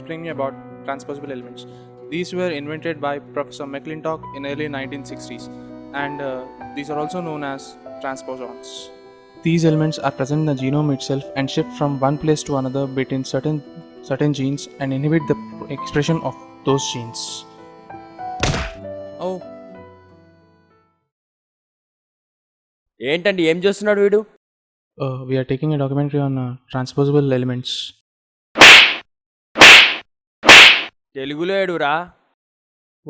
explaining about transposable elements. These were invented by Professor McClintock in early 1960s, and these are also known as transposons. These elements are present in the genome itself and shift from one place to another between certain genes and inhibit the expression of those genes. Oh, ఏంటండి ఏం చేస్తున్నాడు వీడు? we are taking a documentary on transposable elements. తెలుగులో ఏడురా?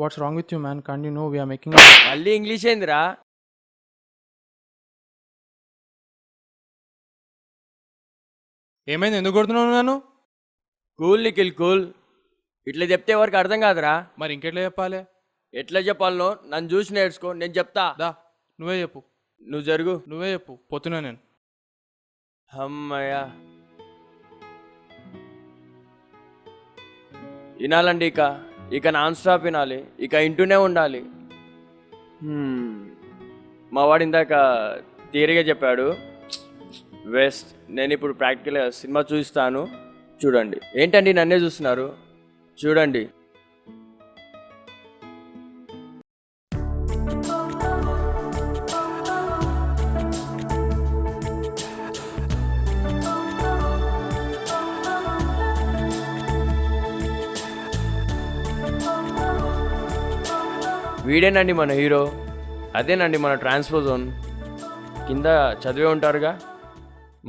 What's wrong with you, man? Can't you know we are making మళ్ళీ English ఏందిరా? ఏమైంది? ఎందుకు కొడుతున్నావు నన్ను? Cool Nikhil cool. ఇట్లా చెప్తే ఎవరికి అర్థం కాదురా. మరి ఇంకెట్లా చెప్పాలి? ఎట్లా చెప్పాలనో నన్ను చూసి నేర్చుకో, నేను చెప్తా. దా నువ్వే చెప్పు. నువ్వు జరుగు. నువ్వే చెప్పు, పోతున్నా నేను. అమ్మయ్యా, వినాలండి. ఇక నాన్ స్టాప్ వినాలి, ఇక ఇంటూనే ఉండాలి. మా వాడు ఇందాక థియరీగా చెప్పాడు, వేస్ట్. నేను ఇప్పుడు ప్రాక్టికల్గా సినిమా చూపిస్తాను, చూడండి. ఏంటండి నన్నే చూస్తున్నారు? చూడండి. వీడేనండి మన హీరో, అదేనండి మన ట్రాన్స్పోజోన్. కింద చదివే ఉంటారుగా,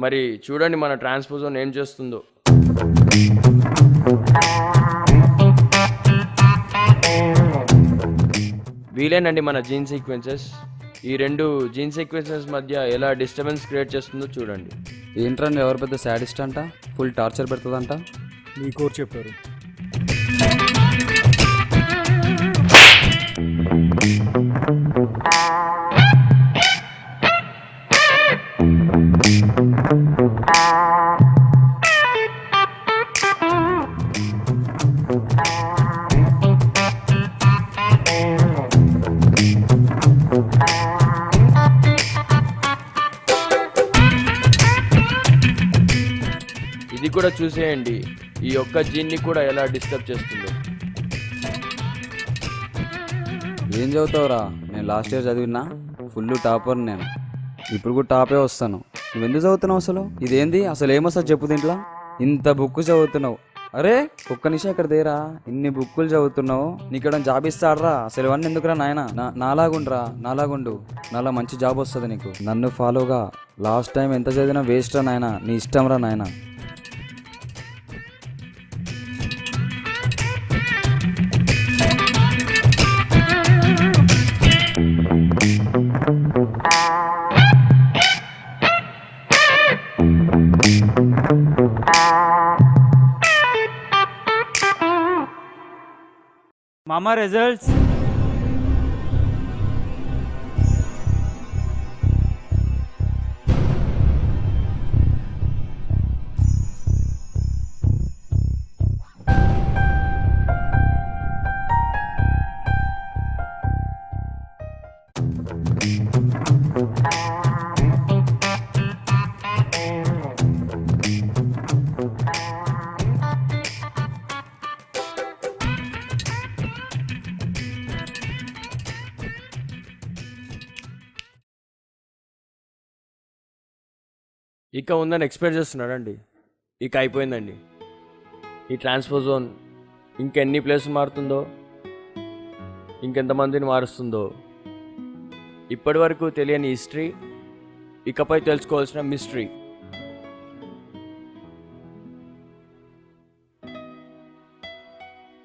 మరి చూడండి మన ట్రాన్స్పోజోన్ ఏం చేస్తుందో. వీలేనండి మన జీన్ సీక్వెన్సెస్. ఈ రెండు జీన్ సీక్వెన్సెస్ మధ్య ఎలా డిస్టర్బెన్స్ క్రియేట్ చేస్తుందో చూడండి. ఏంట్రండి ఎవరు పెద్ద సాడిస్ట్ అంట, ఫుల్ టార్చర్ పెడుతుందంట? మీ కోర్ చెప్పారు. ఇది కూడా చూసేయండి, ఈ ఒక్క జీన్ని కూడా ఎలా డిస్టర్బ్ చేస్తుందో. ఏం చదువుతావురా? నేను లాస్ట్ ఇయర్ చదివినా, ఫుల్ టాపర్ నేను. ఇప్పుడు కూడా టాపే వస్తాను. నువ్వెందుకు చదువుతున్నావు అసలు? ఇదేంది అసలు? ఏమొస్తుంది చెప్పు దీంట్లో? ఇంత బుక్ చదువుతున్నావు. అరే ఒక్క నిమిషం ఇక్కడ దేరా, ఇన్ని బుక్కులు చదువుతున్నావు, నీకు జాబ్ ఇస్తాడరా? అసలు ఇవన్నీ ఎందుకురా నాయన? నాలాగుండ్రా, నాలాగుండు, నాలా మంచి జాబ్ వస్తుంది నీకు. నన్ను ఫాలోగా. లాస్ట్ టైం ఎంత చదివినా వేస్ట్ రా నాయన, నీ ఇష్టం రా నాయన. మామా రిజల్ట్స్. ఇక ఉందని ఎక్స్పెక్ట్ చేస్తున్నాడండి. ఇక అయిపోయిందండి. ఈ ట్రాన్స్పోజోన్ ఇంకెన్ని ప్లేస్ మారుతుందో, ఇంకెంతమందిని మారుస్తుందో. ఇప్పటి వరకు తెలియని హిస్టరీ, ఇకపై తెలుసుకోవాల్సిన మిస్టరీ.